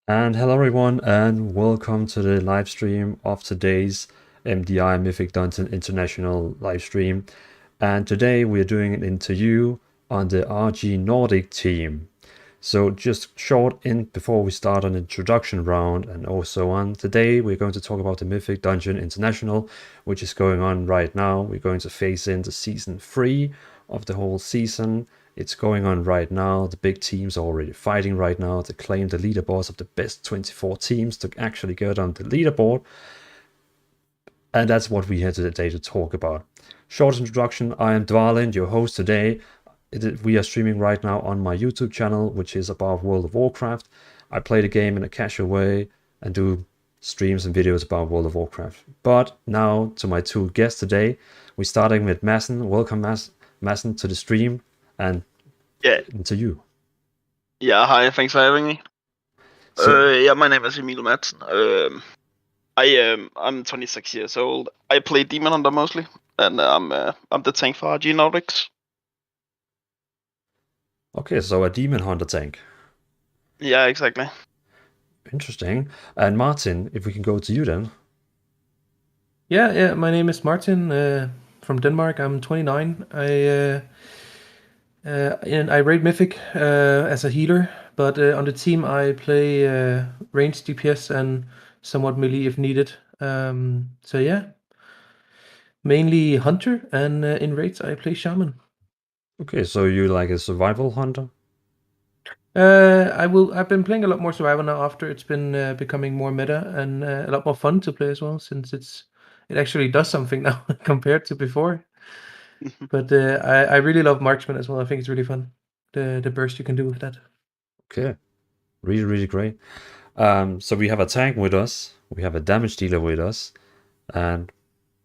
And hello everyone, and welcome to the live stream of today's MDI Mythic Dungeon International live stream. And today we're doing an interview on the RG Nordic team. So just short in before we start an introduction round and also on. Today we're going to talk about the Mythic Dungeon International, which is going on right now. We're going to phase in the season 3 of the whole season. It's going on right now. The big teams are already fighting right now to claim the leaderboards of the best 24 teams to actually get on the leaderboard. And that's what we're here today to talk about. Short introduction, I am Dvalin, your host today. We are streaming right now on my YouTube channel, which is about World of Warcraft. I play the game in a casual way and do streams and videos about World of Warcraft. But now to my two guests today. We're starting with Madsen. Welcome, Madsen, to the stream. And Yeah. to you. Yeah, hi, thanks for having me. So, my name is Emil Madsen. I'm 26 years old. I play Demon Hunter mostly, and I'm the tank for RG Nordics. okay, so a Demon Hunter tank. Yeah, exactly. Interesting. And Martin, if we can go to you then. Yeah. My name is Martin from Denmark. I'm 29. I raid Mythic as a healer, but on the team I play ranged DPS and somewhat melee if needed. So yeah, mainly hunter, and in raids I play shaman. Okay, so you like a survival hunter? I've been playing a lot more survival now after it's been becoming more meta and a lot more fun to play as well, since it actually does something now compared to before. But I really love marksman as well. I think it's really fun, the burst you can do with that. Okay, really great. So we have a tank with us, we have a damage dealer with us, and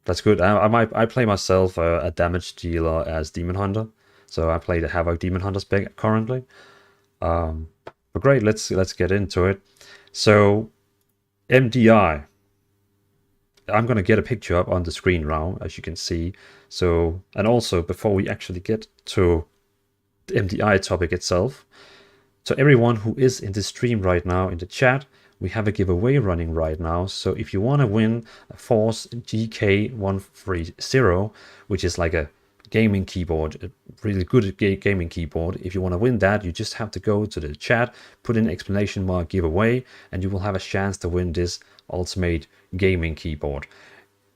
that's good. I play myself a damage dealer as Demon Hunter, so I play the Havoc Demon Hunter spec currently. But great, let's get into it. So MDI. I'm gonna get a picture up on the screen now, as you can see. So, and also before we actually get to the MDI topic itself, so everyone who is in the stream right now in the chat, we have a giveaway running right now. So if you want to win a Fourze GK130, which is like a gaming keyboard, a really good gaming keyboard, if you want to win that, you just have to go to the chat, put in exclamation mark giveaway, and you will have a chance to win this ultimate gaming keyboard.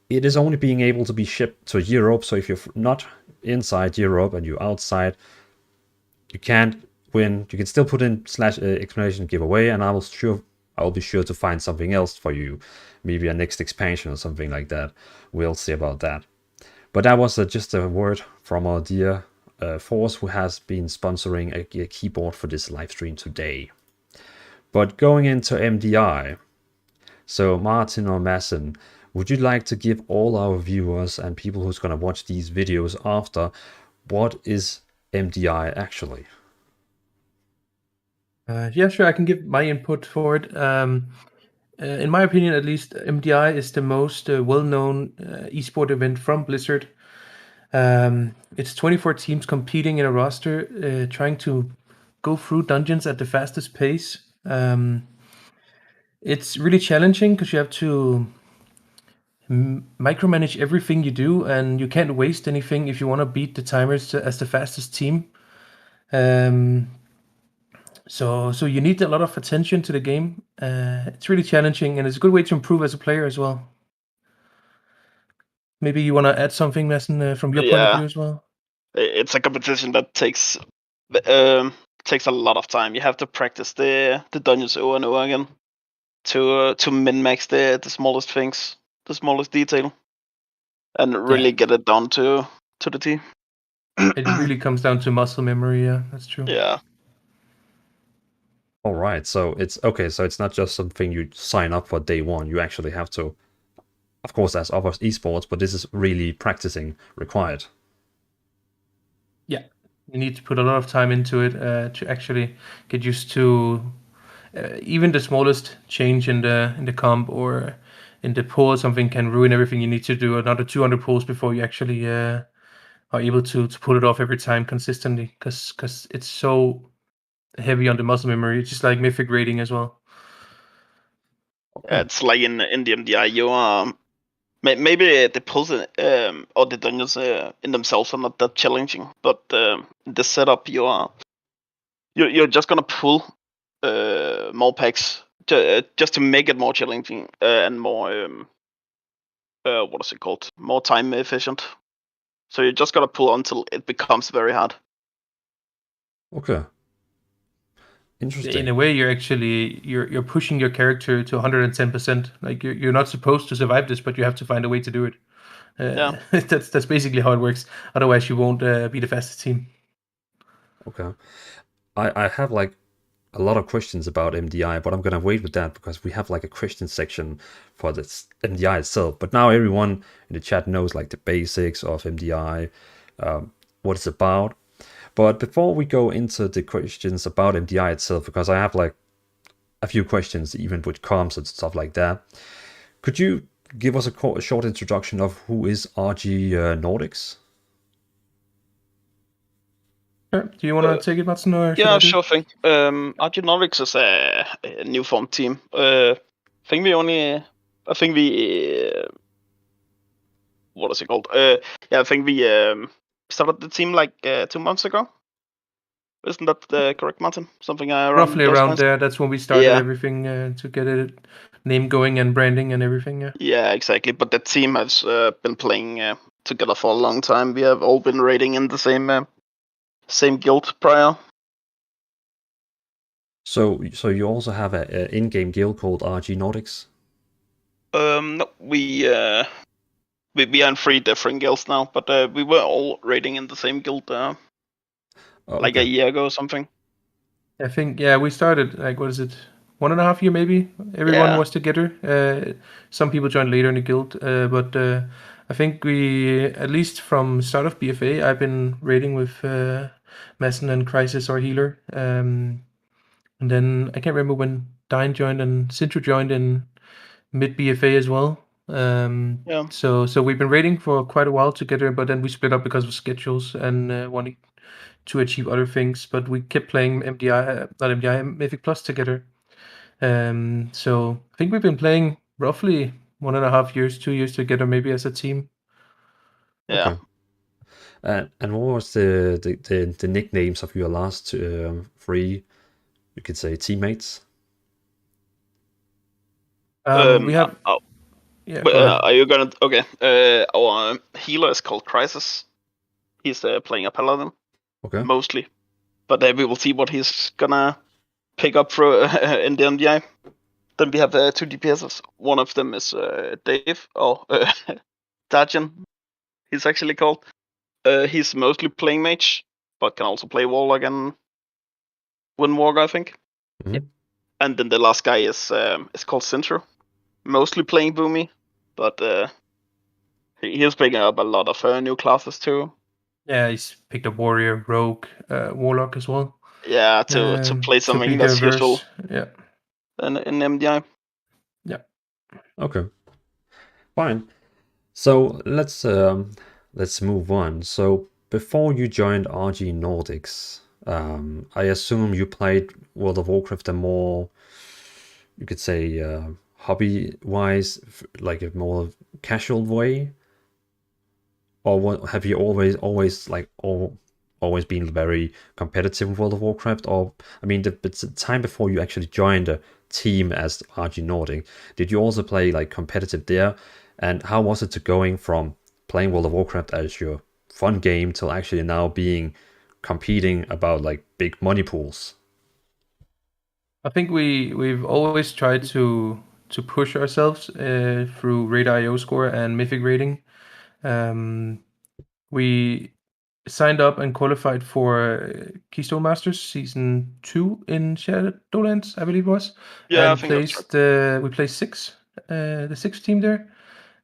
It is only being able to be shipped to Europe, so if you're not inside Europe and you're outside, you can't win. You can still put in exclamation giveaway, and I'll be sure to find something else for you, maybe a next expansion or something like that. We'll see about that. But that was just a word from our dear Fourze, who has been sponsoring a keyboard for this live stream today. But going into MDI, so Martin or Madsen, would you like to give all our viewers and people who's going to watch these videos after, what is MDI actually? Yeah, sure. I can give my input for it. In my opinion, at least, MDI is the most well-known esport event from Blizzard. It's 24 teams competing in a roster, trying to go through dungeons at the fastest pace. It's really challenging because you have to micromanage everything you do, and you can't waste anything if you want to beat the timers as the fastest team. So you need a lot of attention to the game. It's really challenging, and it's a good way to improve as a player as well. Maybe you want to add something, Madsen, from your point of view as well? It's a competition that takes a lot of time. You have to practice the dungeons over and over again to min-max the smallest things, the smallest detail, and really get it down to the T. It really comes down to muscle memory. Yeah, that's true. Yeah. All right, so it's okay. So it's not just something you sign up for day one. You actually have to, of course, as other esports, but this is really practicing required. Yeah, you need to put a lot of time into it to actually get used to even the smallest change in the comp or in the pull. Something can ruin everything. You need to do another 200 pulls before you actually are able to pull it off every time consistently, because it's so heavy on the muscle memory. It's just like Mythic rating as well. It's like in the MDI, you are maybe the pulls or the dungeons in themselves are not that challenging, but the setup you're just gonna pull more packs just to make it more challenging and more what is it called? More time efficient. So you just gotta pull until it becomes very hard. Okay. Interesting. In a way, you're pushing your character to 110%. Like you're not supposed to survive this, but you have to find a way to do it. Yeah. That's basically how it works. Otherwise, you won't be the fastest team. Okay. I have like a lot of questions about MDI, but I'm gonna wait with that because we have like a question section for this MDI itself. But now everyone in the chat knows like the basics of MDI, what it's about. But before we go into the questions about MDI itself, because I have like a few questions even with comms and stuff like that, could you give us a short introduction of who is RG Nordics? Sure. Do you want to take it, Madsen, or should I Yeah, do? sure thing. RG Nordics is a new form team. I think we what is it called? I think we started the team like 2 months ago. Isn't that correct, Martin? Something around Roughly those around lines? there. That's when we started Yeah. everything to get it name going and branding and everything. Yeah. Yeah, exactly. But the team has been playing together for a long time. We have all been raiding in the same guild prior. So you also have an in-game guild called RG Nordics? No, we are in 3 different guilds now, but we were all raiding in the same guild like a year ago or something. I think we started like what is it, 1.5 year maybe. Everyone was together. Some people joined later in the guild, but I think we at least from start of BFA I've been raiding with Madsen and Crisis or Healer, and then I can't remember when Dine joined and Sintru joined in mid BFA as well. So we've been raiding for quite a while together, but then we split up because of schedules and wanting to achieve other things. But we kept playing Mythic Plus together. So I think we've been playing roughly 1.5 years, 2 years together, maybe as a team. Yeah. Okay. And what was the nicknames of your last 3, you could say, teammates? We have. Are you gonna? Okay. Our healer is called Crisis. He's playing a paladin. Okay. Mostly, but we will see what he's gonna pick up for in the MDI. Then we have 2 DPSs. One of them is Dave or Dajin. He's actually called. He's mostly playing mage, but can also play warlock and windwalker, I think. Mm-hmm. And then the last guy is called Sintru, mostly playing boomy, but he's picking up a lot of new classes too. Yeah, he's picked up warrior, rogue, warlock as well. Yeah, to play something that's useful. Yeah. In MDI. Yeah. Okay. Fine. So let's move on. So before you joined RG Nordics, I assume you played World of Warcraft a more, you could say, hobby-wise, like a more casual way, or what, have you always been very competitive in World of Warcraft? Or I mean, the time before you actually joined a team as RG Nordic, did you also play like competitive there? And how was it to going from playing World of Warcraft as your fun game till actually now competing about like big money pools? I think we've always tried to push ourselves through Raid.io score and Mythic rating. We signed up and qualified for Keystone Masters Season 2 in Shadowlands, I believe it was. Yeah, and I think that's right. we placed 6, the 6th team there.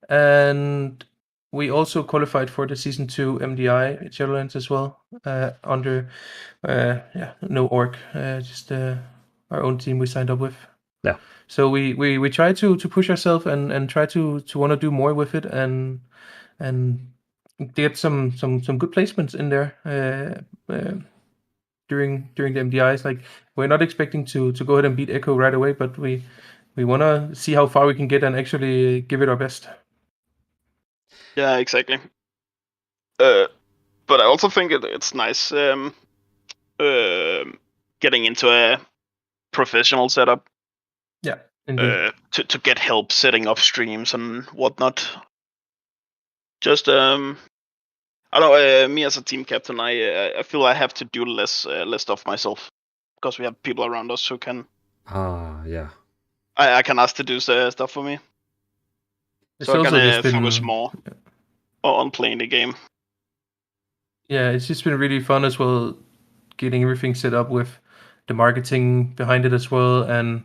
And we also qualified for the Season 2 MDI at Shadowlands as well, under no org, just our own team we signed up with. Yeah. So we try to push ourselves and try to want to do more with it and get some good placements in there during the MDIs. Like we're not expecting to go ahead and beat Echo right away, but we we want to see how far we can get and actually give it our best. Yeah, exactly. But I also think it's nice getting into a professional setup. Yeah, indeed. To get help setting up streams and whatnot. Just I don't know. Me as a team captain, I feel I have to do less stuff myself because we have people around us who can. Yeah. I can ask to do stuff for me, so I can focus more on playing the game. Yeah, it's just been really fun as well, getting everything set up with the marketing behind it as well, and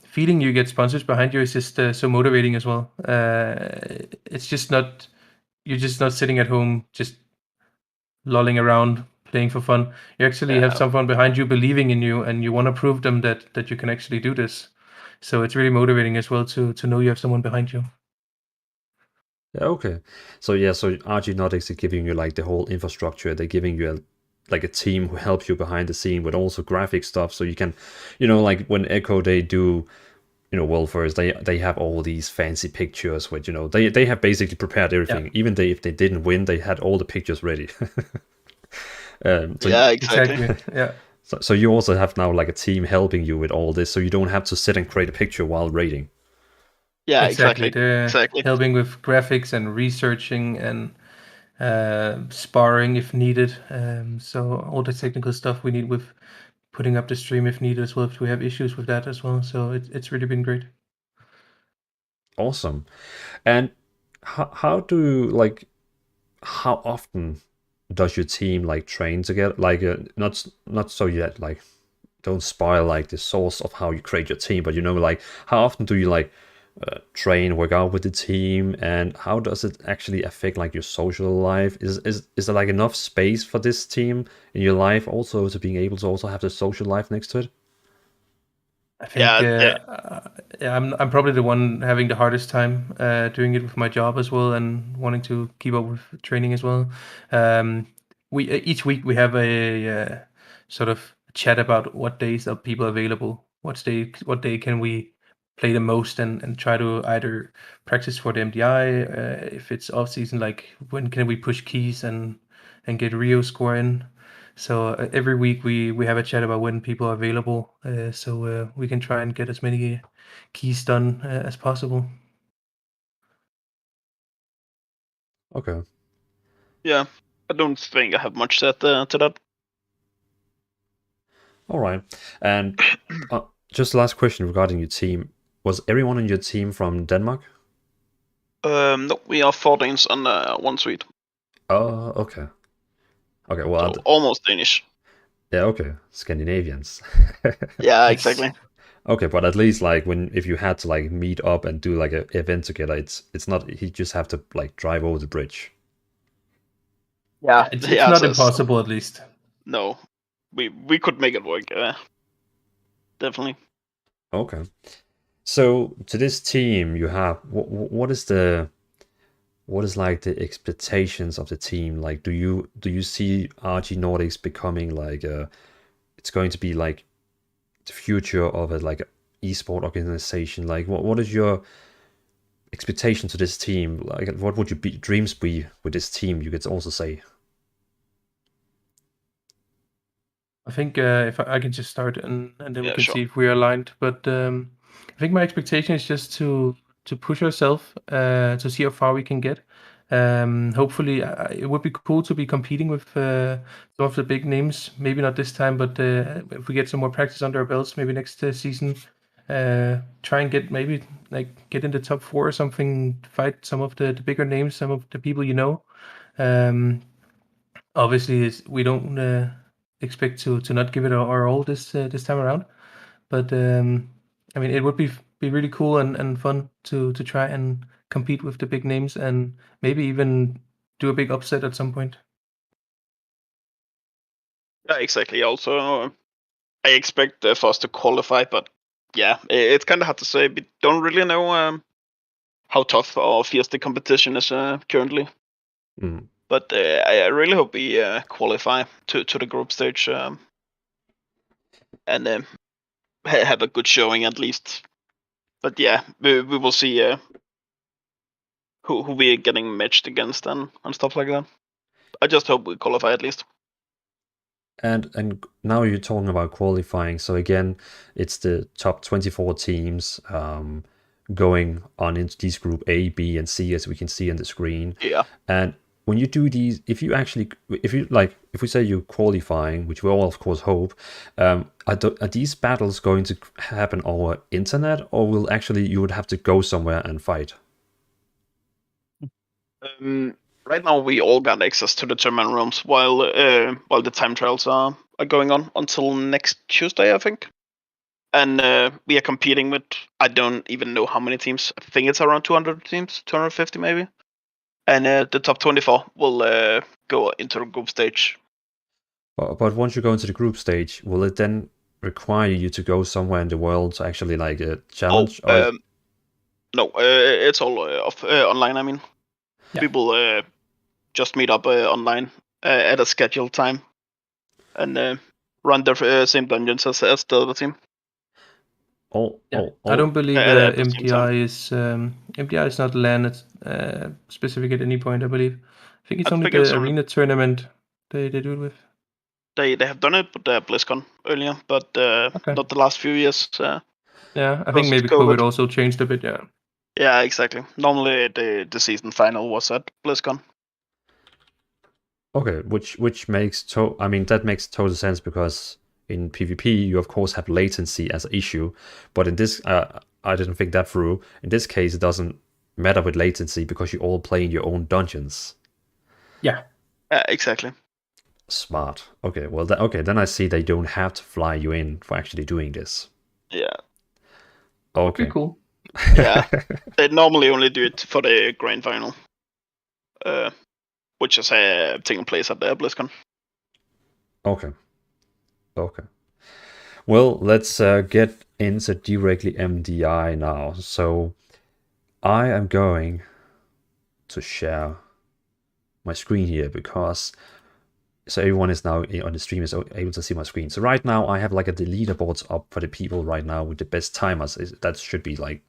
feeling you get sponsors behind you is just so motivating as well. It's just not, you're just not sitting at home just lolling around playing for fun. You actually have someone behind you believing in you, and you want to prove them that you can actually do this. So it's really motivating as well to know you have someone behind you. Yeah, okay. So RG Nordics is giving you like the whole infrastructure. They're giving you a team who helps you behind the scene with also graphic stuff. So you can, like when Echo they do, Wolfers, they have all these fancy pictures with, they have basically prepared everything. Yeah. Even if they didn't win, they had all the pictures ready. Yeah, exactly. Yeah. So you also have now like a team helping you with all this, so you don't have to sit and create a picture while raiding. Yeah, Exactly. exactly. They're Exactly. helping with graphics and researching and sparring if needed. So all the technical stuff we need with putting up the stream if needed as well, if we have issues with that as well. So it's really been great. Awesome. And how do like how often does your team like train together? Like not so yet like don't spoil like the source of how you create your team, but like how often do you like train, work out with the team, and how does it actually affect like your social life? Is there like enough space for this team in your life also to being able to also have the social life next to it? I think I'm probably the one having the hardest time doing it with my job as well and wanting to keep up with training as well. We each week we have a sort of chat about what days are people available, what day can we play the most, and try to either practice for the MDI if it's off season, like when can we push keys and get Rio score in. So every week we have a chat about when people are available, so we can try and get as many keys done as possible. Okay. Yeah, I don't think I have much said to that. All right. And just last question regarding your team. Was everyone on your team from Denmark? No, we are 4 Danes on one suite. Oh, okay. Okay, well, So almost Danish. yeah, okay. Scandinavians. Yeah, exactly. Okay, but at least like if you had to like meet up and do like an event together, it's not you just have to like drive over the bridge. Yeah, It's not impossible, at least. No, we could make it work. Definitely. Okay. So to this team you have, what is like the expectations of the team? Like, do you see RG Nordics becoming like it's going to be like the future of a like esport organization? Like, what is your expectation to this team? Like, what would your dreams be with this team? You could also say. I think if I can just start and then we can sure. see if we're aligned. But I think my expectation is just to push ourselves to see how far we can get. Hopefully, it would be cool to be competing with some of the big names. Maybe not this time, but if we get some more practice under our belts, maybe next season, try and get maybe like get in the top 4 or something. Fight some of the bigger names, some of the people you know. Obviously, we don't expect to not give it our all this time around, but I mean, it would be really cool and fun to try and compete with the big names and maybe even do a big upset at some point. Yeah, exactly. Also, I expect for us to qualify, but yeah, it's kind of hard to say. We don't really know how tough or fierce the competition is currently. Mm. But I really hope we qualify to the group stage. And have a good showing at least. But yeah, we will see who we are getting matched against and stuff like that. I just hope we qualify at least. And now you're talking about qualifying. So again, it's the top 24 teams going on into these group A, B, and C, as we can see on the screen. Yeah. And when you do these, if you we say you're qualifying, which we all of course hope, are these battles going to happen over internet, or will actually you would have to go somewhere and fight? Right now we all got access to the tournament rooms while the time trials are going on until next Tuesday, I think. And we are competing with, I don't even know how many teams. I think it's around 200 teams, 250 maybe. And the top 24 will go into the group stage. But once you go into the group stage, will it then require you to go somewhere in the world to actually like challenge? No, it's all online. I mean, people just meet up online at a scheduled time and run the same dungeons as the other team. I don't believe MDI is not landed specific at any point. I believe. I think it's only the arena tournament they do it with. They have done it with BlizzCon earlier, but not the last few years. Yeah, I think maybe COVID also changed a bit. Yeah. Yeah, exactly. Normally the season final was at BlizzCon. Okay, which makes that makes total sense, because in PvP you of course have latency as an issue, but in this I didn't think that through. In this case, it doesn't matter with latency because you all play in your own dungeons. Yeah. Exactly. Smart. Okay, well then I see they don't have to fly you in for actually doing this. Yeah. Okay. Pretty cool. Yeah. They normally only do it for the grand final. Which is taking place at the BlizzCon. Okay. Well, let's get into directly MDI now. So I am going to share my screen here because so everyone is now on the stream is able to see my screen. So right now I have like the leaderboards up for the people right now with the best timers. That should be like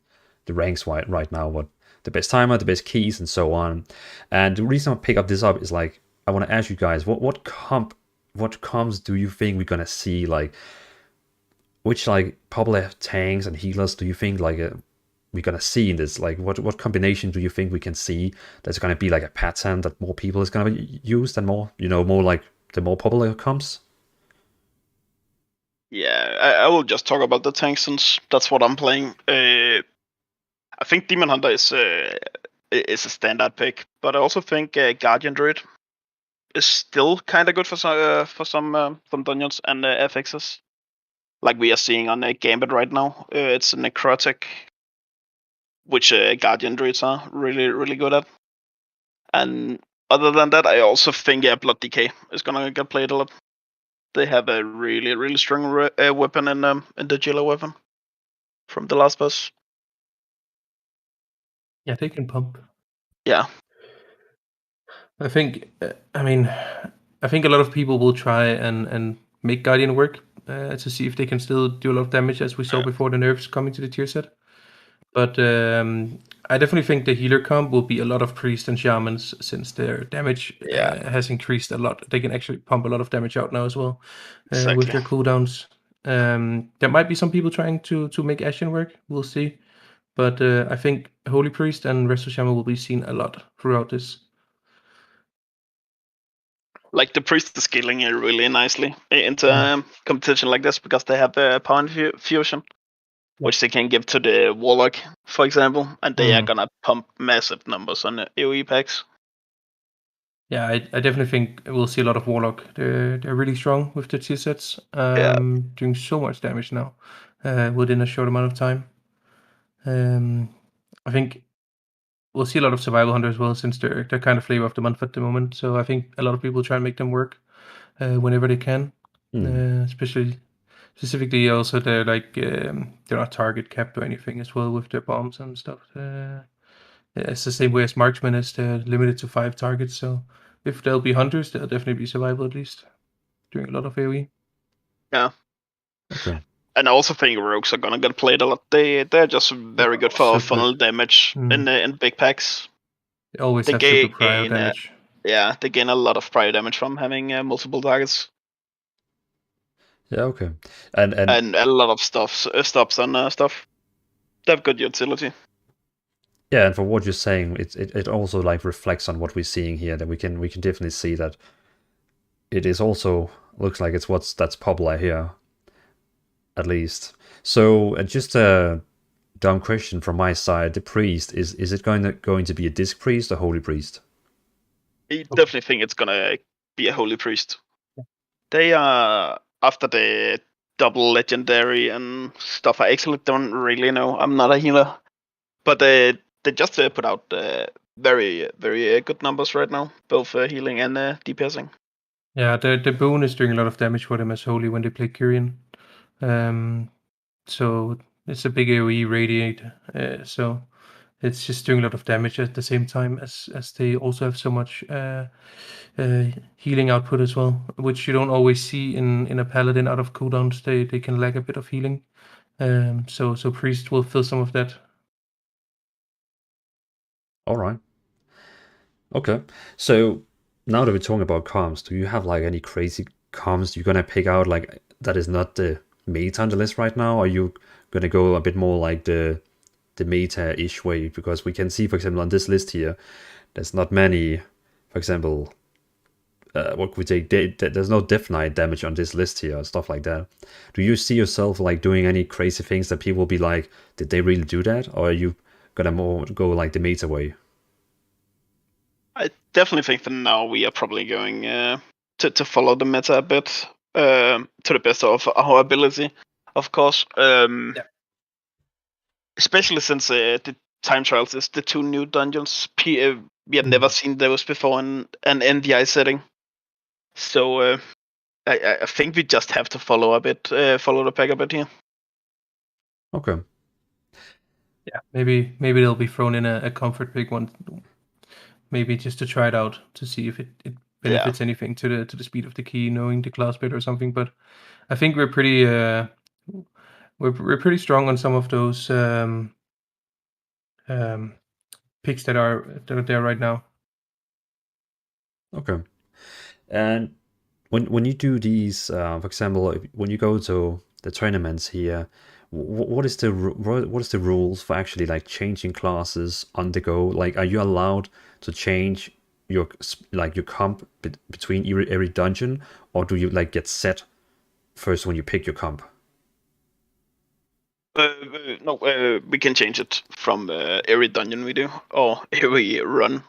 the ranks right now, what the best timer, the best keys, and so on. And the reason I pick up this up is like I want to ask you guys what comps do you think we're gonna see, like which like popular tanks and healers do you think like we're gonna see in this? Like what combination do you think we can see that's gonna be like a pattern that more people is gonna use and more more like the more popular comps? Yeah, I will just talk about the tanks since that's what I'm playing. I think Demon Hunter is a standard pick, but I also think Guardian Druid is still kind of good for some dungeons and FXs. Like we are seeing on Gambit right now. It's a necrotic, which Guardian Druids are really, really good at. And other than that, I also think Blood Decay is gonna get played a lot. They have a really, really strong weapon in the Jailer weapon from the last boss. Yeah, they can pump. Yeah. I think a lot of people will try and make Guardian work to see if they can still do a lot of damage, as we saw before the nerfs coming to the tier set. But I definitely think the healer comp will be a lot of priests and shamans, since their damage has increased a lot. They can actually pump a lot of damage out now as well with their cooldowns. There might be some people trying to make Ashen work. We'll see. But I think Holy Priest and Resto Shaman will be seen a lot throughout this. Like the priest is scaling really nicely into competition like this because they have power fusion, which they can give to the warlock, for example, and they are gonna pump massive numbers on the AoE packs. Yeah, I definitely think we'll see a lot of warlock. They're really strong with the tier sets, doing so much damage now within a short amount of time. I think we'll see a lot of survival hunter as well, since they're kind of flavor of the month at the moment. So I think a lot of people try and make them work whenever they can. Specifically, also they're like they're not target capped or anything as well with their bombs and stuff. It's the same way as marksman is. They're limited to 5 targets. So if there'll be hunters, there'll definitely be survival at least doing a lot of AoE. Yeah. Okay. And I also think rogues are gonna get played a lot. They're just very good for Super funnel good. damage in big packs. They always They have super gain prior damage. yeah, they gain a lot of prior damage from having multiple targets Yeah, okay. And and a lot of stops and stuff. They have good utility. yeah, and for what you're saying, it also like reflects on what we're seeing here. That we can definitely see that it is also looks like it's that's popular here, at least. So just a dumb question from my side: the priest is it going to be a disc priest or holy priest? I definitely think it's gonna be a holy priest. They are after the double legendary and stuff. I actually don't really know. I'm not a healer, but they just put out very good numbers right now, both healing and DPSing. Yeah, the boon is doing a lot of damage for them as holy when they play Kyrian. So it's a big AoE radiate. So it's just doing a lot of damage at the same time as they also have so much healing output as well, which you don't always see in a paladin out of cooldowns. They can lack a bit of healing. So priest will fill some of that. All right. Okay. So now that we're talking about comms, do you have like any crazy comms you're gonna pick out like that is not the meta on the list right now? Or are you gonna go a bit more like the meta-ish way? Because we can see, for example, on this list here, there's not many, for example, what could we take? There's no Death Knight damage on this list here, stuff like that. Do you see yourself like doing any crazy things that people will be like, did they really do that? Or are you gonna more go like the meta way? I definitely think that now we are probably going to follow the meta a bit to the best of our ability, of course. Especially since the time trials is the 2 new dungeons. We have never seen those before in an NDI setting. So I think we just have to follow the pack a bit here. Okay. Yeah, maybe they'll be thrown in a comfort pick one, maybe just to try it out to see if it benefits anything to the speed of the key, knowing the class bit or something. But I think we're pretty we're pretty strong on some of those picks that are there right now. Okay. And when you do these, for example, when you go to the tournaments here, what is the rules for actually like changing classes on the go? Like, are you allowed to change your your comp between every dungeon, or do you like get set first when you pick your comp? No, we can change it from every dungeon we do or every run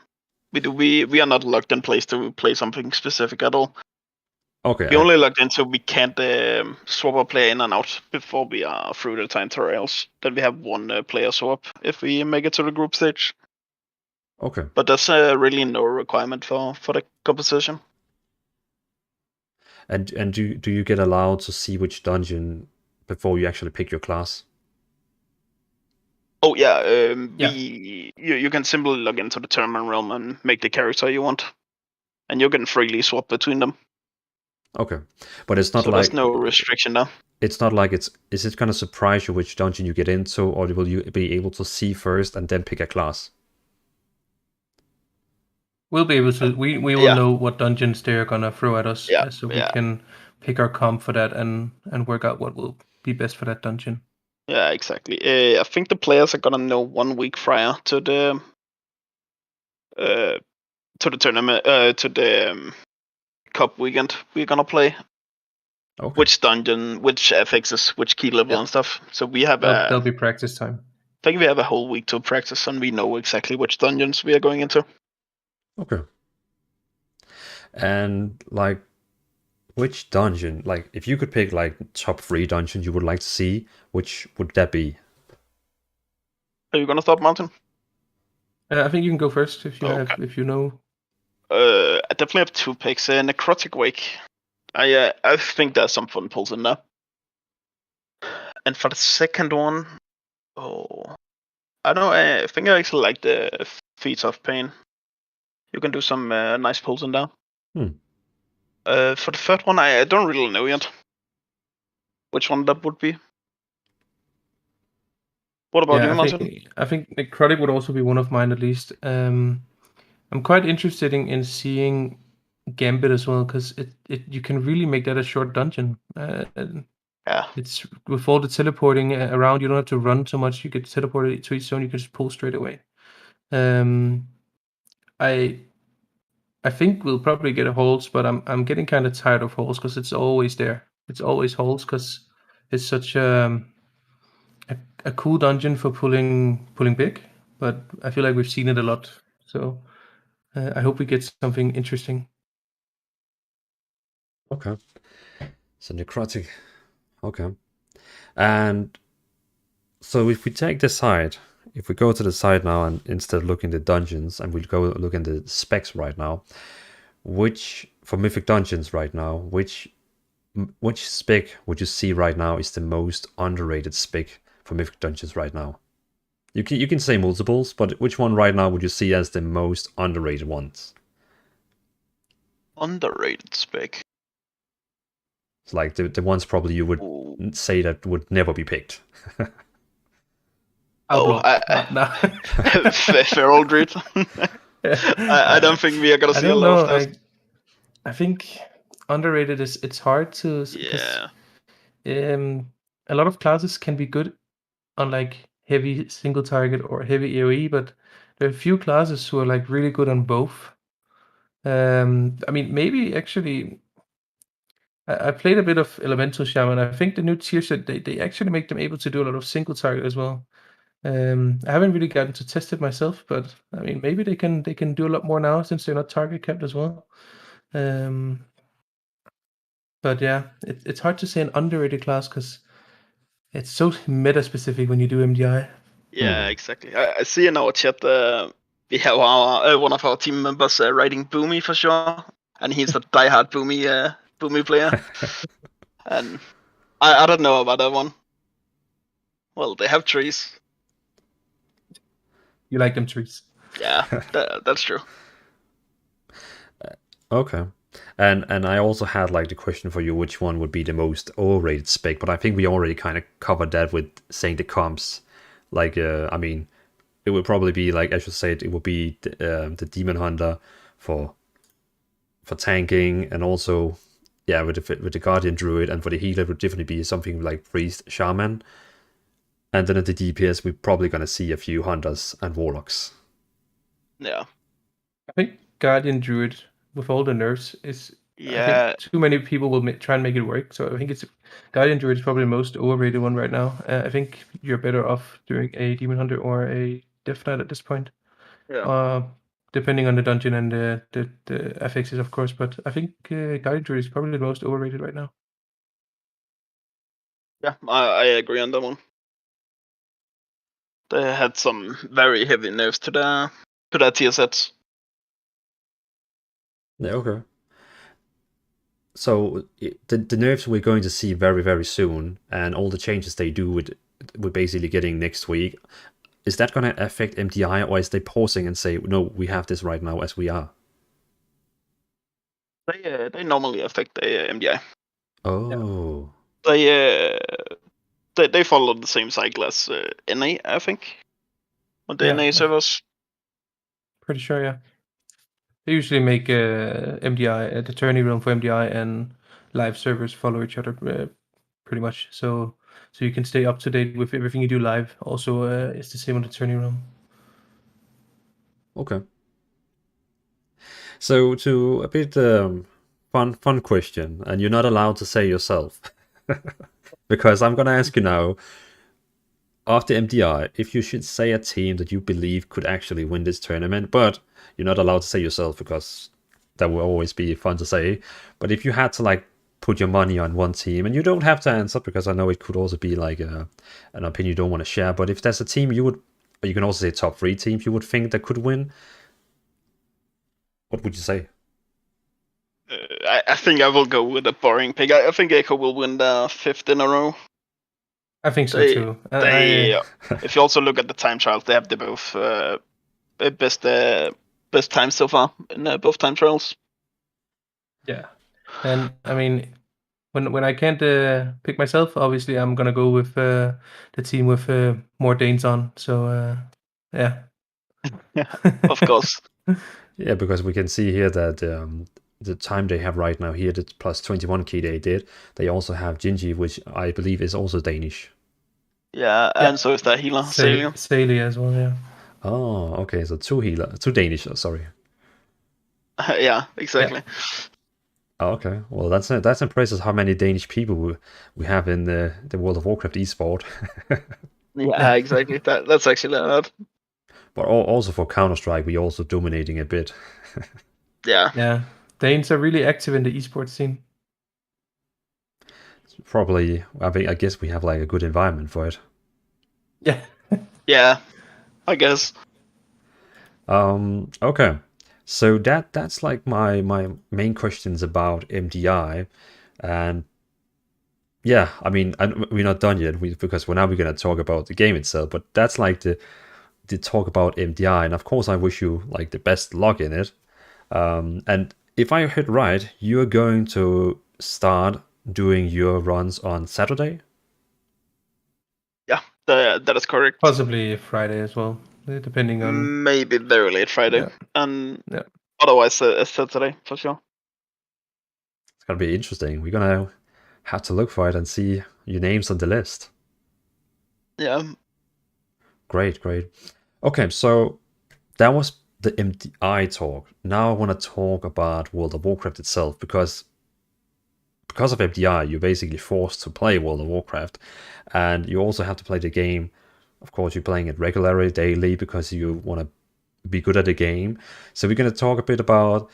we do. We are not locked in place to play something specific at all. Okay. We only locked into we can't swap a player in and out before we are through the time trials. Then we have one player swap if we make it to the group stage. Okay. But there's really no requirement for the composition. And do you get allowed to see which dungeon before you actually pick your class? Oh yeah, you can simply log into the tournament realm and make the character you want, and you can freely swap between them. Okay, but it's not so like there's no restriction now. It's not like is it gonna surprise you which dungeon you get into, or will you be able to see first and then pick a class? We'll be able to. We will know what dungeons they're gonna throw at us, so we can pick our comp for that and work out what will be best for that dungeon. Yeah, exactly. I think the players are gonna know 1 week prior to the tournament, to the cup weekend we're gonna play. Okay. Which dungeon, which affixes, which key level and stuff. So we have there'll be practice time. I think we have a whole week to practice, and we know exactly which dungeons we are going into. Okay. And like, which dungeon? Like, if you could pick like top 3 dungeons you would like to see, which would that be? Are you gonna start, Martin? I think you can go first if you have, if you know. I definitely have 2 picks. Necrotic Wake. I think there's some fun pulls in there. And for the second one, I don't know. I think I actually like the Feats of Pain. You can do some nice pulls in there. For the third one, I don't really know yet which one that would be. What about you, Martin? I think Necrotic would also be one of mine at least. I'm quite interested in seeing Gambit as well, because you can really make that a short dungeon. Yeah. It's with all the teleporting around, you don't have to run so much. You get teleported to each zone, you can just pull straight away. I think we'll probably get a holds, but I'm getting kind of tired of holds because it's always there. It's always holds because it's such a cool dungeon for pulling big, but I feel like we've seen it a lot. So I hope we get something interesting. Okay. So necrotic. Okay. And so if we take the side, if we go to the side now and instead of looking at the dungeons and we'll go look at the specs right now, which for Mythic Dungeons right now, which spec would you see right now is the most underrated spec for Mythic Dungeons right now? You can say multiples, but which one right now would you see as the most underrated ones? Underrated spec. It's like the ones probably you would say that would never be picked. Feral Druid. I don't think we are gonna see a lot of that. I think underrated it's hard to. Yeah. A lot of classes can be good on like heavy single target or heavy AoE, but there are a few classes who are like really good on both. I mean, maybe actually, I played a bit of Elemental Shaman. I think the new tier set they actually make them able to do a lot of single target as well. I haven't really gotten to test it myself, but I mean, maybe they can do a lot more now since they're not target capped as well. But yeah, it's hard to say an underrated class because it's so meta specific when you do MDI. Yeah, exactly. I see in our chat we have our one of our team members writing Boomy for sure, and he's a diehard Boomy player. And I don't know about that one. Well, they have trees. You like them trees? Yeah, that's true. Okay. And I also had like the question for you, which one would be the most overrated spec, but I think we already kind of covered that with saying the comps. Like, I mean, it would probably be like, as you said, it would be the Demon Hunter for tanking, and also, yeah, with the Guardian Druid, and for the healer it would definitely be something like Priest Shaman. And then at the DPS, we're probably going to see a few Hunters and Warlocks. Yeah. I think Guardian Druid, with all the nerfs, is... Yeah. I think too many people will try and make it work. So I think Guardian Druid is probably the most overrated one right now. I think you're better off doing a Demon Hunter or a Death Knight at this point. Yeah. Depending on the dungeon and the FXs, of course. But I think Guardian Druid is probably the most overrated right now. Yeah, I agree on that one. They had some very heavy nerfs to their tier sets. Yeah, okay. So the nerfs we're going to see very, very soon, and all the changes they do we're basically getting next week, is that going to affect MDI, or is they pausing and say, no, we have this right now as we are? They normally affect the MDI. Oh. Yeah. They follow the same cycle as NA, I think, on the NA servers. Pretty sure, yeah. They usually make MDI, the tourney realm for MDI and live servers follow each other pretty much. So you can stay up to date with everything you do live. Also, it's the same on the tourney realm. Okay. So to a bit fun question, and you're not allowed to say yourself, because I'm gonna ask you now. After MDI, if you should say a team that you believe could actually win this tournament, but you're not allowed to say yourself because that will always be fun to say. But if you had to like put your money on one team, and you don't have to answer because I know it could also be like an opinion you don't want to share. But if there's a team you would, or you can also say top 3 teams you would think that could win, what would you say? I think I will go with a boring pick. I think Echo will win the 5th in a row. I think so too. If you also look at the time trials, they have the both best times so far in both time trials. Yeah, and I mean, when I can't pick myself, obviously I'm gonna go with the team with more Danes on. So yeah. Of course. Yeah, because we can see here that the time they have right now here, the plus 21 key they did, they also have Gingy, which I believe is also Danish. Yeah, and so is that healer, Celia. Celia as well, yeah. Oh, okay, so two Danish, sorry. Yeah, exactly. Oh, okay, well that's impressive how many Danish people we have in the World of Warcraft esport. Yeah, exactly. That's actually a lot. But also for Counter-Strike, we're also dominating a bit. Yeah. Yeah. Danes are really active in the esports scene. Probably, I guess we have like a good environment for it. Yeah. Yeah, I guess. Okay. So that's like my main questions about MDI, and yeah, I mean, we're not done yet because now we're gonna talk about the game itself. But that's like the talk about MDI, and of course I wish you like the best luck in it. And if I heard right, you're going to start doing your runs on Saturday. Yeah, that is correct. Possibly Friday as well, depending on. Maybe very late Friday, Yeah. and Yeah. otherwise Saturday for sure. It's gonna be interesting. We're gonna have to look for it and see your names on the list. Yeah. Great. Okay, so that was the MDI talk. Now I want to talk about World of Warcraft itself because of MDI, you're basically forced to play World of Warcraft, and you also have to play the game. Of course, you're playing it regularly, daily, because you want to be good at the game. So we're going to talk a bit about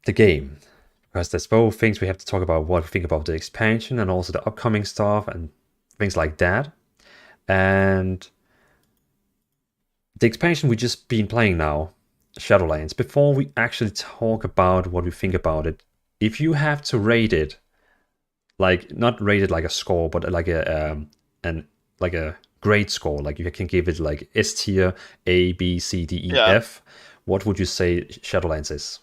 the game, because there's both things we have to talk about: what we think about the expansion and also the upcoming stuff and things like that. And the expansion we just been playing now, Shadowlands. Before we actually talk about what we think about it, if you have to rate it, like not rate it like a score, but like a grade score, like you can give it like S tier, A, B, C, D, E, F. What would you say Shadowlands is?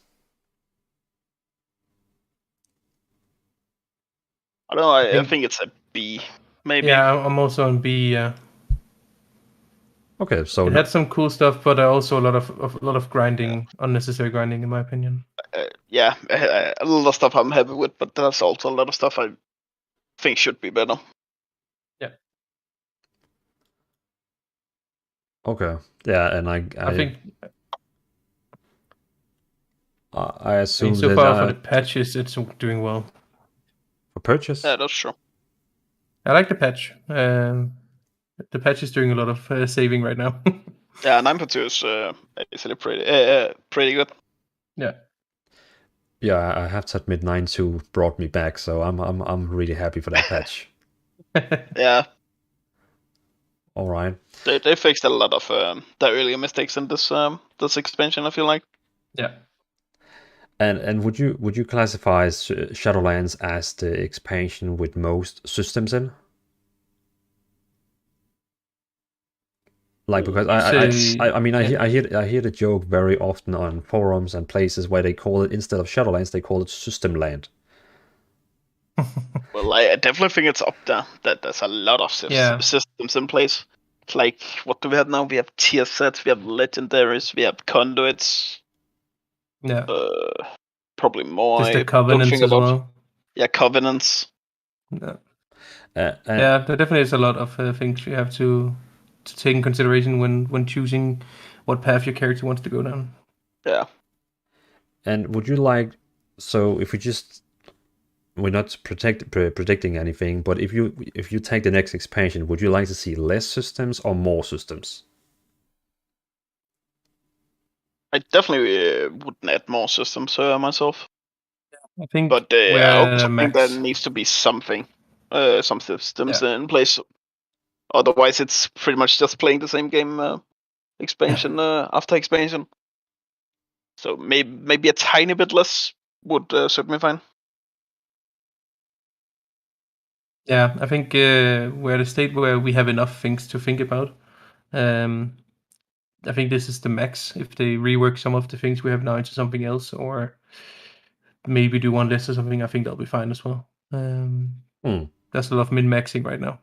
I don't know. I think it's a B, maybe. Yeah, I'm also on B. Yeah. Okay, so It had some cool stuff, but also a lot of grinding, unnecessary grinding, in my opinion. Yeah, a lot of stuff I'm happy with, but there's also a lot of stuff I think should be better. Yeah. Okay. Yeah, and I think I assume so that far for the patches, it's doing well. For purchase. Yeah, that's true. I like the patch. The patch is doing a lot of saving right now. Yeah, 9.2 is actually pretty good. Yeah. Yeah, I have to admit 9.2 brought me back, so I'm really happy for that patch. Yeah. All right. They fixed a lot of the earlier mistakes in this expansion, I feel like. Yeah. And would you classify Shadowlands as the expansion with most systems in? Like, because I mean I hear the joke very often on forums and places where they call it, instead of Shadowlands, they call it System Land. Well, I definitely think it's up there. That there's a lot of systems in place. Like, what do we have now? We have tier sets, we have legendaries, we have conduits. Yeah. Probably more. Just the covenants as well. Yeah, covenants. Yeah. Yeah, there definitely is a lot of things you have to take in consideration when choosing what path your character wants to go down. Yeah. And would you like, so if we're not predicting anything, but if you take the next expansion, would you like to see less systems or more systems? I definitely wouldn't add more systems myself. I think, but I also think there needs to be something, some systems in place. Otherwise, it's pretty much just playing the same game, expansion after expansion. So maybe a tiny bit less would suit me fine. Yeah, I think we're at a state where we have enough things to think about. I think this is the max. If they rework some of the things we have now into something else, or maybe do one less or something, I think that'll be fine as well. There's a lot of min-maxing right now.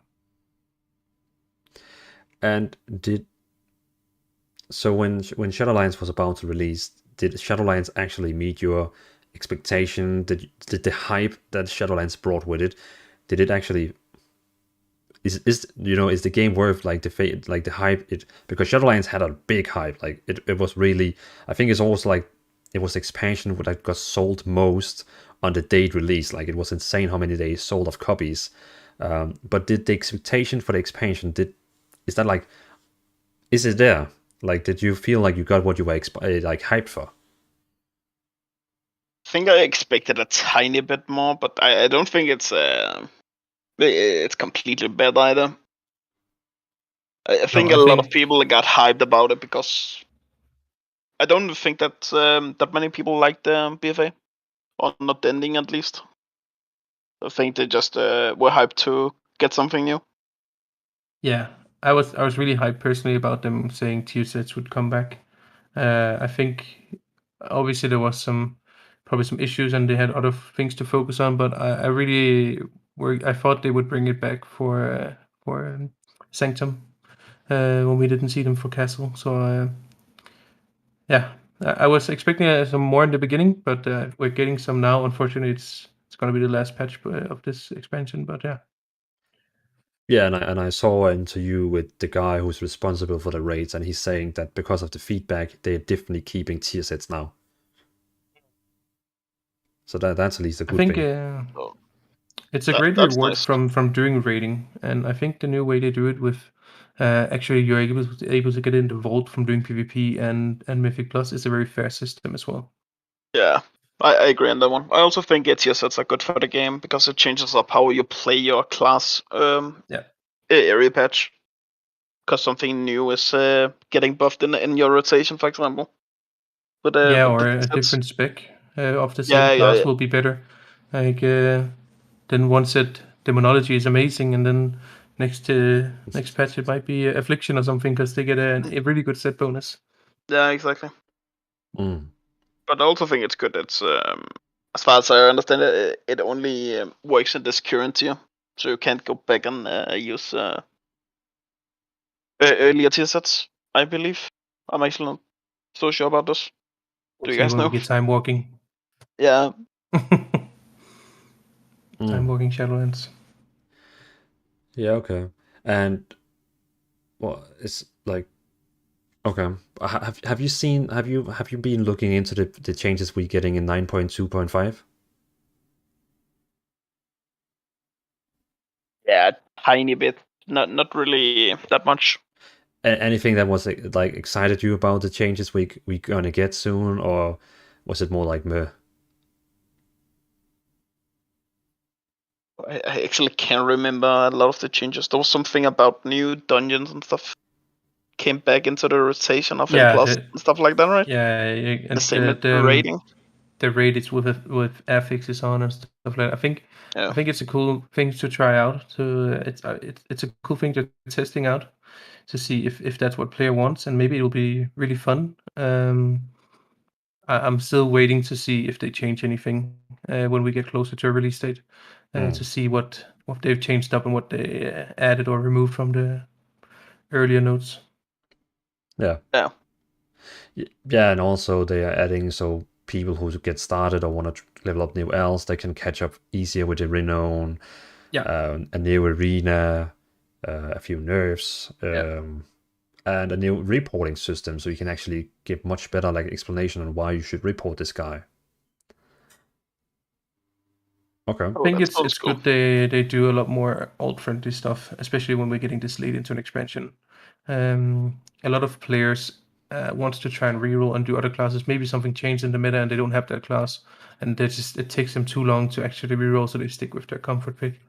And so when Shadowlands was about to release, did Shadowlands actually meet your expectation? Did the hype that Shadowlands brought with it, did it actually is the game worth like the hype? Because Shadowlands had a big hype, like it was really, I think it's also like it was the expansion that got sold most on the date release. Like it was insane how many they sold of copies. But did the expectation for the expansion is it there? Like, did you feel like you got what you were like hyped for? I think I expected a tiny bit more, but I don't think it's completely bad either. I think a lot of people got hyped about it because I don't think that that many people liked the BFA, or not the ending at least. I think they just were hyped to get something new. Yeah, I was really hyped personally about them saying tier sets would come back. I think obviously there was probably some issues and they had other things to focus on, but I thought they would bring it back for Sanctum when we didn't see them for Castle. So yeah, I was expecting some more in the beginning, but we're getting some now. Unfortunately, it's going to be the last patch of this expansion, but yeah. Yeah, and I saw an interview with the guy who's responsible for the raids, and he's saying that because of the feedback, they're definitely keeping tier sets now. So that's at least a good thing. I think it's a great reward nice. from doing raiding, and I think the new way they do it with actually you're able to get in the vault from doing PvP and Mythic Plus is a very fair system as well. Yeah, I agree on that one. I also think tier sets are good for the game because it changes up how you play your class. Area patch, because something new is getting buffed in your rotation, for example. But or a different spec of the same class will be better. Like then one set demonology is amazing, and then next patch it might be affliction or something because they get a really good set bonus. Yeah, exactly. But I also think it's good. It's as far as I understand it, it only works in this current tier, so you can't go back and use earlier tier sets. I believe. I'm actually not so sure about this. Do you guys know? We get time walking. Yeah. Time walking Shadowlands. Yeah. Okay. And it's like, okay. Have you been looking into the changes we're getting in 9.2.5? Yeah, tiny bit. Not really that much. Anything that was like excited you about the changes we gonna get soon, or was it more like meh? I actually can't remember a lot of the changes. There was something about new dungeons and stuff came back into the rotation of Plus and stuff like that, right? Yeah, and the same with the rating. The raid is with affixes on and stuff like that. I think it's a cool thing to try out. It's a cool thing to testing out to see if that's what player wants, and maybe it will be really fun. I'm still waiting to see if they change anything when we get closer to a release date to see what they've changed up and what they added or removed from the earlier notes. Yeah, and also they are adding so people who get started or want to level up new elves, they can catch up easier with the renown. A new arena, a few nerfs. And a new reporting system, so you can actually give much better like explanation on why you should report this guy. Okay. I think it's cool. Good they do a lot more alt-friendly stuff, especially when we're getting this late into an expansion. A lot of players wants to try and reroll and do other classes. Maybe something changed in the meta and they don't have that class, and it takes them too long to actually reroll, so they stick with their comfort pick.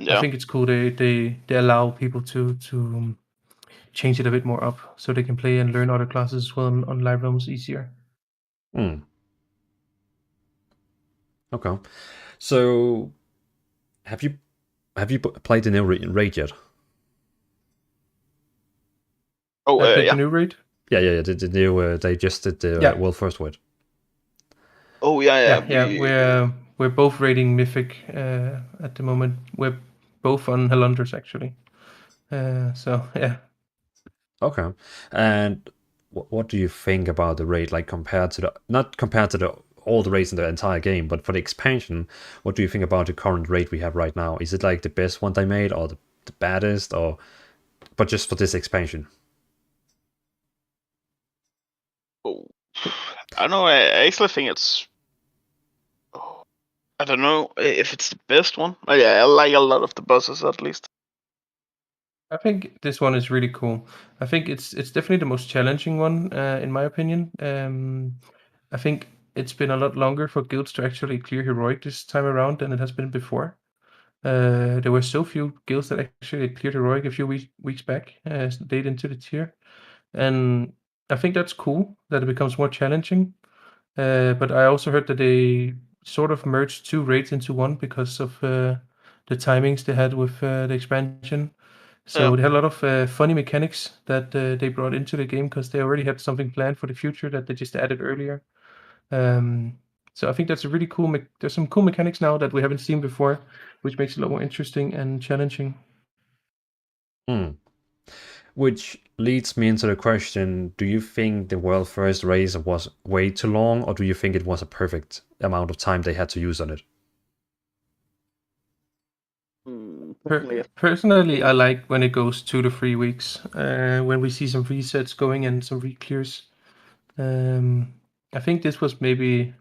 I think it's cool they allow people to change it a bit more up so they can play and learn other classes as well on live realms easier. Okay. So have you played the new raid yet? The new raid? Yeah. The new they just did the World First Word. Oh yeah. We're both rating Mythic at the moment. We're both on Helunders actually. So yeah. Okay. And what do you think about the raid, like compared to not compared to all the raids in the entire game, but for the expansion, what do you think about the current raid we have right now? Is it like the best one they made, or the baddest, or but just for this expansion? Oh, I don't know. I actually think it's. Oh, I don't know if it's the best one. Yeah, I like a lot of the bosses at least. I think this one is really cool. I think it's definitely the most challenging one, in my opinion. I think it's been a lot longer for guilds to actually clear heroic this time around than it has been before. There were so few guilds that actually cleared heroic a few weeks back, late into the tier, and I think that's cool that it becomes more challenging. But I also heard that they sort of merged two raids into one because of the timings they had with the expansion. So Yeah. they had a lot of funny mechanics that they brought into the game because they already had something planned for the future that they just added earlier. So I think that's a really cool. There's some cool mechanics now that we haven't seen before, which makes it a lot more interesting and challenging. Which leads me into the question, do you think the world first race was way too long, or do you think it was a perfect amount of time they had to use on it? Personally, I like when it goes 2 to 3 weeks, when we see some resets going and some re-clears. I think this was maybe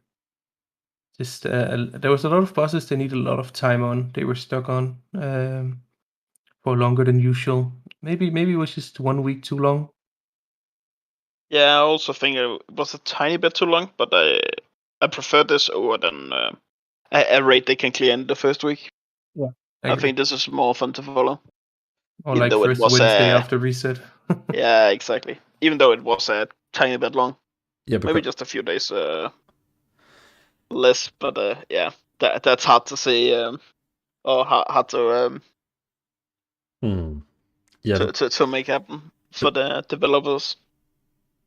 just there was a lot of bosses they need a lot of time on. They were stuck on for longer than usual. Maybe it was just 1 week too long. Yeah, I also think it was a tiny bit too long, but I prefer this over than a raid they can clear in the first week. Yeah, I think this is more fun to follow. or even like though it first was Wednesday after reset. yeah, exactly. Even though it was a tiny bit long, Yeah, maybe because just a few days less. But yeah, that's hard to say, or hard to yeah, to make happen for the developers.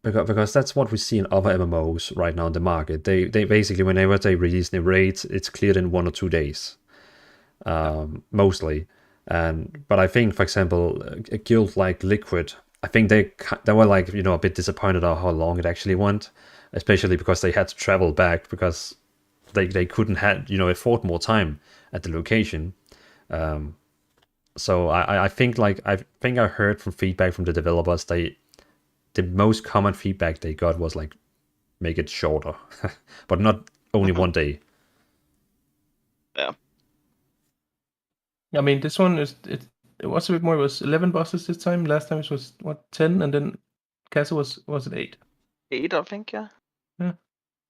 because that's what we see in other MMOs right now in the market. They basically, whenever they release new raids, it's cleared in 1 or 2 days, mostly. But I think, for example, a guild like Liquid, I think they were like, a bit disappointed at how long it actually went, especially because they had to travel back because they couldn't afford more time at the location. So I think I heard from feedback from the developers, the most common feedback they got was like, make it shorter, but not only 1 day. Yeah. I mean, this one it was a bit more. It was 11 bosses this time. Last time it was 10, and then castle was it 8? 8, I think. Yeah. Yeah.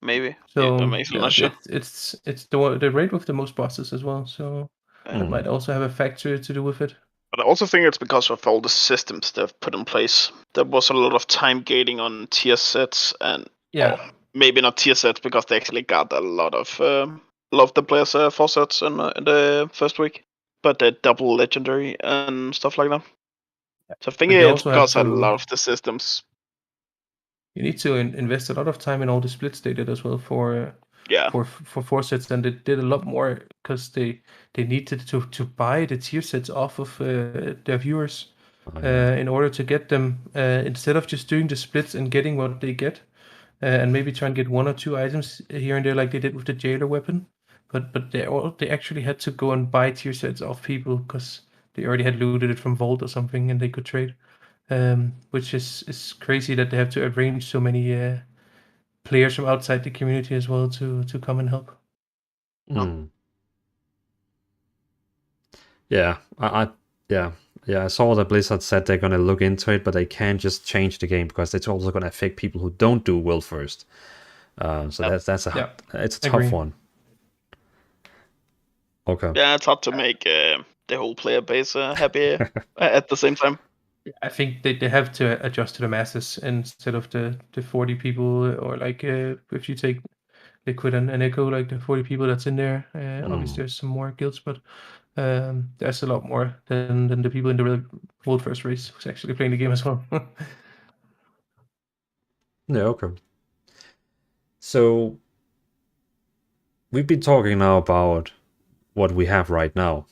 Maybe. So I'm actually not sure. it's the raid with the most bosses as well. So that might also have a factor to do with it. But I also think it's because of all the systems they've put in place. There was a lot of time gating on tier sets, and Yeah. maybe not tier sets because they actually got a lot of the players 4 sets in the first week, but they're double legendary and stuff like that. So I think But you it's also have because a to. lot of the systems. You need to invest a lot of time in all the splits they did as well for Yeah. for four sets, and they did a lot more because they needed to buy the tier sets off of their viewers in order to get them instead of just doing the splits and getting what they get and maybe try and get 1 or 2 items here and there like they did with the jailer weapon, but they actually had to go and buy tier sets off people because they already had looted it from Vault or something and they could trade. Which is crazy that they have to arrange so many players from outside the community as well to come and help. Yeah, I saw that Blizzard said they're gonna look into it, but they can't just change the game because it's also gonna affect people who don't do world first. So it's a tough one. Okay. Yeah, it's hard to make the whole player base happy at the same time. I think they have to adjust to the masses instead of the 40 people, or like if you take Liquid and Echo, like the 40 people that's in there. Obviously, there's some more guilds, but there's a lot more than the people in the world first race who's actually playing the game as well. Yeah, okay. So we've been talking now about what we have right now,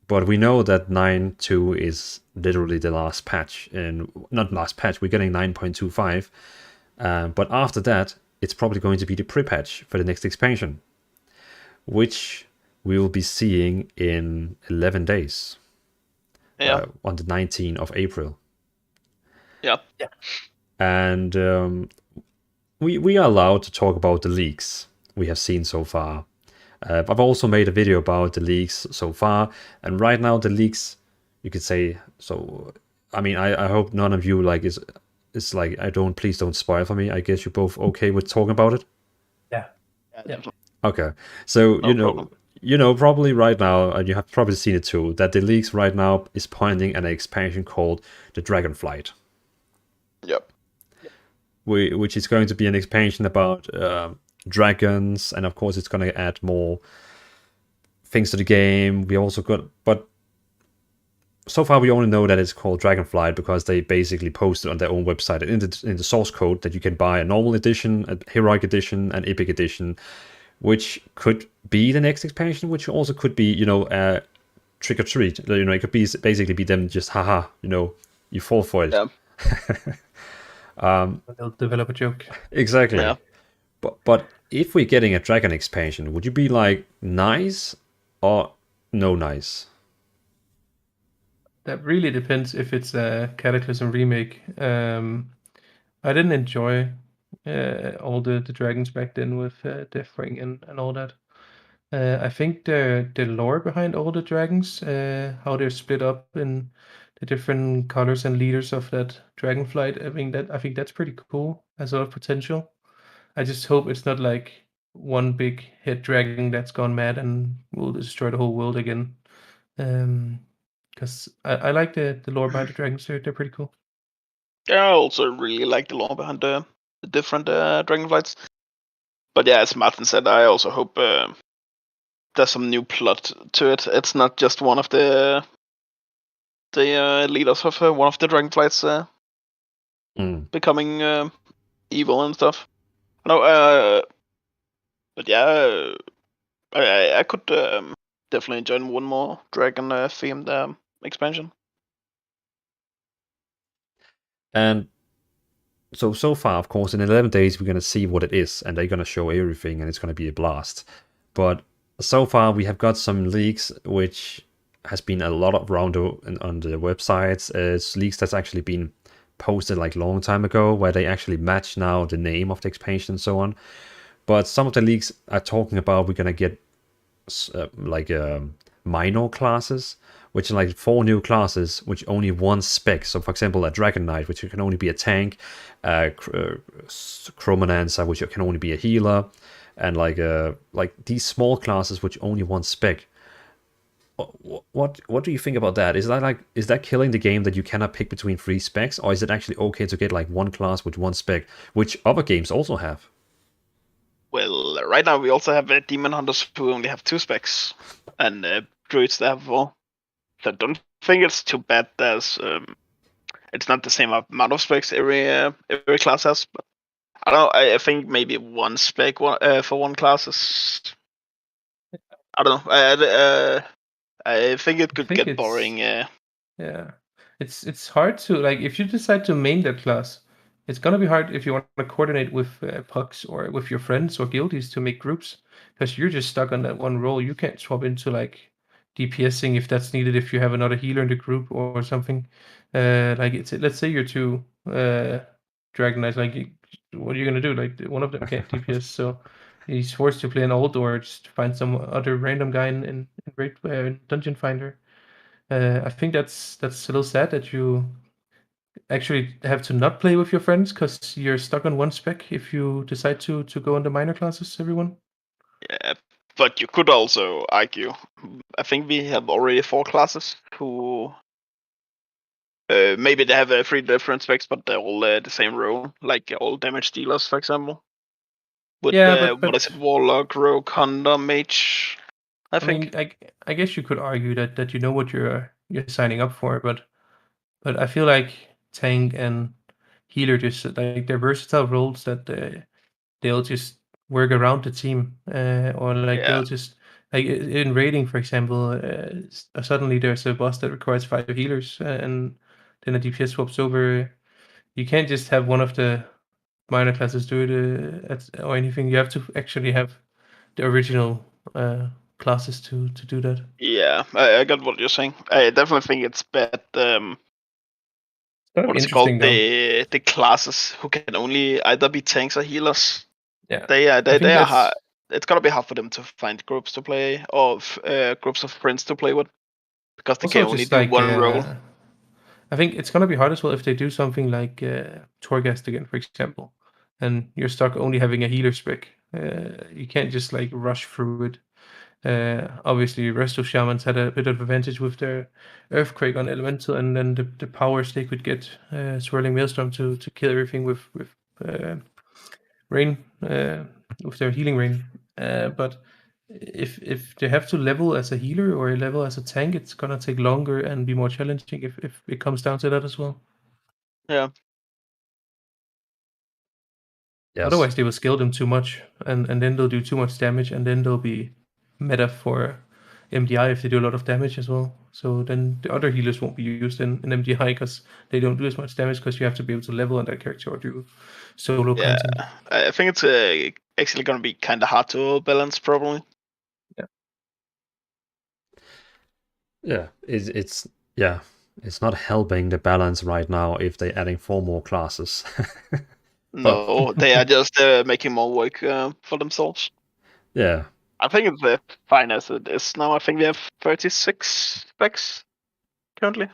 but we know that 9.2 is literally the last patch, and not last patch. We're getting 9.25, but after that, it's probably going to be the pre-patch for the next expansion, which we will be seeing in 11 days. On the 19th of April. Yeah. And we are allowed to talk about the leaks we have seen so far. I've also made a video about the leaks so far, and right now the leaks, you could say, so I mean, I hope none of you like is like, please don't spoil for me. I guess you're both okay with talking about it? Yeah. Okay, so No problem. you know probably right now, and you have probably seen it too, that the leaks right now is pointing at an expansion called the Dragonflight. Yep. Which is going to be an expansion about dragons, and of course it's going to add more things to the game. We also got, but so far we only know that it's called Dragonflight because they basically posted on their own website in the source code that you can buy a normal edition, a heroic edition, an epic edition, which could be the next expansion, which also could be, trick or treat. It could be basically be them just haha, you fall for it. Yeah. They'll develop a joke. Exactly. Yeah. But if we're getting a dragon expansion, would you be like nice or no nice? That really depends if it's a Cataclysm remake. I didn't enjoy all the dragons back then with Deathwing and all that. I think the lore behind all the dragons, how they're split up in the different colors and leaders of that Dragonflight, I think that's pretty cool. Has a lot of potential. I just hope it's not like one big head dragon that's gone mad and will destroy the whole world again. Because I like the lore behind the dragons. They're pretty cool. Yeah, I also really like the lore behind the different Dragonflights. But yeah, as Madsen said, I also hope there's some new plot to it. It's not just one of the leaders of one of the Dragonflights becoming evil and stuff. No, but yeah, I could definitely join one more dragon themed expansion. And so far, of course, in 11 days, we're going to see what it is, and they're going to show everything, and it's going to be a blast. But so far, we have got some leaks, which has been a lot of around on the websites. It's leaks that's actually been posted like long time ago, where they actually match now the name of the expansion and so on. But some of the leaks are talking about we're going to get minor classes, which are like 4 new classes, which only one spec. So, for example, a Dragon Knight, which can only be a tank, Chromanancer, which can only be a healer, and like these small classes, which only one spec. What do you think about that? Is that killing the game that you cannot pick between 3 specs, or is it actually okay to get like one class with one spec, which other games also have? Well, right now we also have demon hunters who only have 2 specs, and druids that have 4. So I don't think it's too bad. There's it's not the same amount of specs every class has, but I don't know. I think maybe 1 spec for one class is. I don't know. I think it could get boring. Yeah, it's hard to like if you decide to main that class. It's gonna be hard if you want to coordinate with pucks or with your friends or guildies to make groups, because you're just stuck on that one role. You can't swap into like DPSing if that's needed. If you have another healer in the group or something, let's say you're 2 Dragon Knights. Like, what are you gonna do? Like, one of them can't DPS, so he's forced to play an ult or just find some other random guy in Dungeon Finder. I think that's a little sad that you actually have to not play with your friends because you're stuck on one spec if you decide to go on the minor classes, everyone. Yeah, but you could also argue. I think we have already 4 classes who maybe they have 3 different specs, but they're all the same role, like all damage dealers, for example. With but what is it, Warlock, Rogue, Hunter, Mage? I think. mean, I guess you could argue that you know what you're signing up for, but I feel like tank and healer just like they're versatile roles that they'll just work around the team, or like Yeah. they'll just like in raiding, for example, suddenly there's a boss that requires 5 healers, and then a DPS swaps over. You can't just have one of the minor classes do it or anything. You have to actually have the original classes to do that. Yeah, I got what you're saying. I definitely think it's bad. That'd What be is it called? interesting, though. The classes who can only either be tanks or healers. Yeah, They I think are that's hard. It's gonna be hard for them to find groups to play or groups of friends to play with because they also can only just do like one role. I think it's gonna be hard as well if they do something like Torghast again, for example, and you're stuck only having a healer spec. You can't just like rush through it. Obviously, Resto Shamans had a bit of advantage with their Earthquake on Elemental, and then the powers they could get Swirling Maelstrom to kill everything with Rain, with their healing Rain. But if they have to level as a healer or level as a tank, it's gonna take longer and be more challenging if it comes down to that as well. Yeah. Yes. Otherwise, they will scale them too much, and then they'll do too much damage, and then they'll be meta for MDI if they do a lot of damage as well. So then the other healers won't be used in MDI because they don't do as much damage because you have to be able to level on that character or do solo Yeah. content. I think it's actually gonna be kind of hard to balance, probably. Yeah, it's not helping the balance right now if they're adding 4 more classes. No, they are just making more work for themselves. Yeah. I think it's fine as it is now. I think we have 36 specs currently.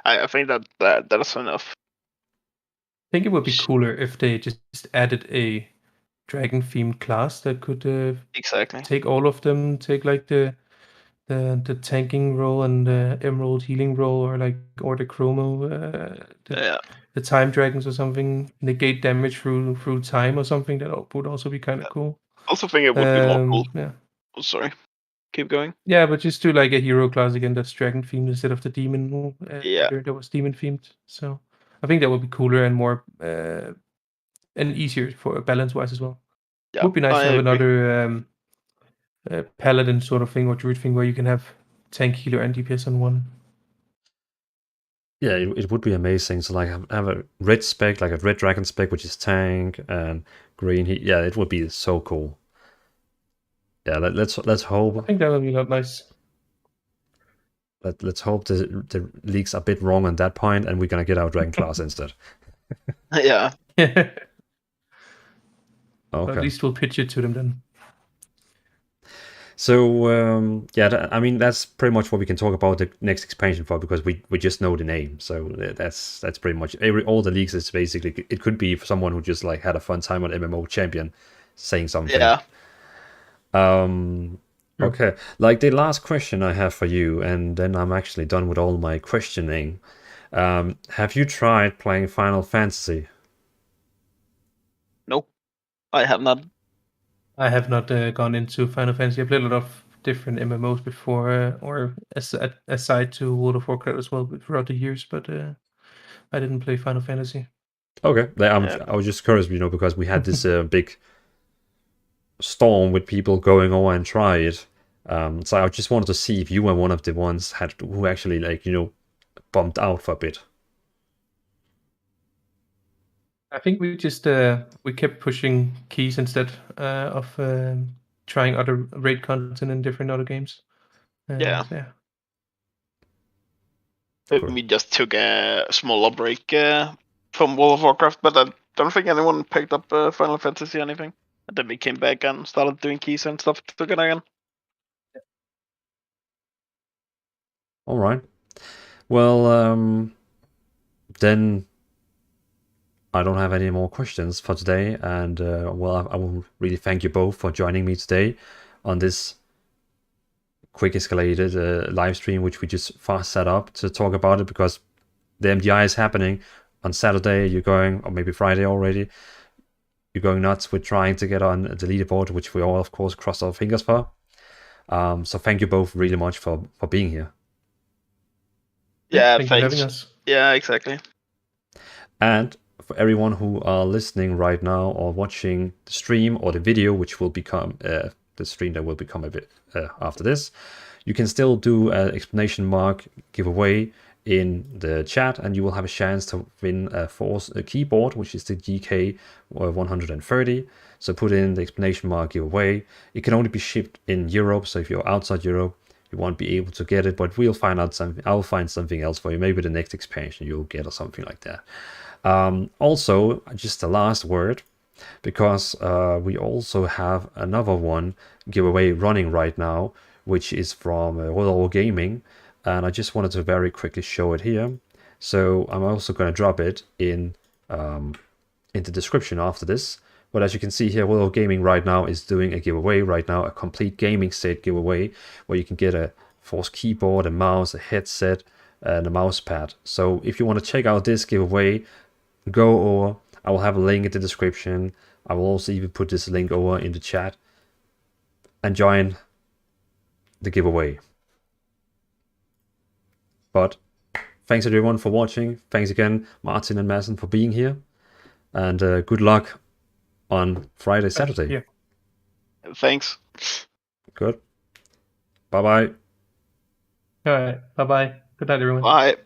I think that is enough. I think it would be cooler if they just added a dragon themed class that could Exactly. take all of them, take like the tanking role and the emerald healing role, or the chromo, the time dragons or something, negate damage through time or something. That would also be kind of cool. Also think it would be more cool. Yeah. Oh, sorry. Keep going. Yeah, but just do like a hero class again that's dragon themed instead of the demon. Yeah. That was demon themed. So I think that would be cooler and more and easier for balance wise as well. Yeah. Would be nice I to have agree. another paladin sort of thing or druid thing where you can have tank, healer, and DPS on one. Yeah, it would be amazing. So like have a red spec, like a red dragon spec, which is tank, and green. Yeah, it would be so cool. Yeah, let's hope. I think that would be a lot nice. Let's hope the leaks are a bit wrong on that point, and we're gonna get our dragon class instead. Yeah. Okay. Okay. At least we'll pitch it to them then. So yeah, I mean that's pretty much what we can talk about the next expansion for, because we just know the name. So that's pretty much all the leaks is basically, it could be for someone who just like had a fun time on MMO Champion saying something. Yeah. Okay, like the last question I have for you, and then I'm actually done with all my questioning. Have you tried playing Final Fantasy? No, I have not. I have not gone into Final Fantasy. I played a lot of different MMOs before, or aside to World of Warcraft as well throughout the years, but I didn't play Final Fantasy. Okay, I was just curious, because we had this big storm with people going over and try it. So I just wanted to see if you were one of the ones who actually bumped out for a bit. I think we just we kept pushing keys instead of trying other raid content in different other games. Yeah. Cool. We just took a smaller break from World of Warcraft, but I don't think anyone picked up Final Fantasy or anything. And then we came back and started doing keys and stuff together again. All right. Well, then I don't have any more questions for today, and well, I will really thank you both for joining me today on this quick escalated live stream, which we just fast set up to talk about it, because the MDI is happening on Saturday. You're going, or maybe Friday already, you're going nuts with trying to get on the leaderboard, which we all, of course, cross our fingers for. So thank you both really much for being here. Yeah, thanks thanks. for having us. Yeah, exactly. And for everyone who are listening right now or watching the stream or the video, which will become the stream that will become a bit after this, you can still do an exclamation mark giveaway in the chat, and you will have a chance to win a Fourze keyboard, which is the GK130. So put in the exclamation mark giveaway. It can only be shipped in Europe, so if you're outside Europe, you won't be able to get it, but we'll find out something. I'll find something else for you. Maybe the next expansion you'll get or something like that. Also, just the last word, because we also have another one giveaway running right now, which is from Roll Gaming, and I just wanted to very quickly show it here. So I'm also going to drop it in the description after this. But as you can see here, Roll Gaming right now is doing a giveaway right now, a complete gaming set giveaway, where you can get a Fourze keyboard, a mouse, a headset, and a mouse pad. So if you want to check out this giveaway, go over. I will have a link in the description. I will also even put this link over in the chat, and join the giveaway. But thanks everyone for watching. Thanks again, Martin and Madsen, for being here, and good luck on Friday, Saturday. Yeah. Thanks. Good. Bye bye. All right. Bye bye. Good night, everyone. Bye.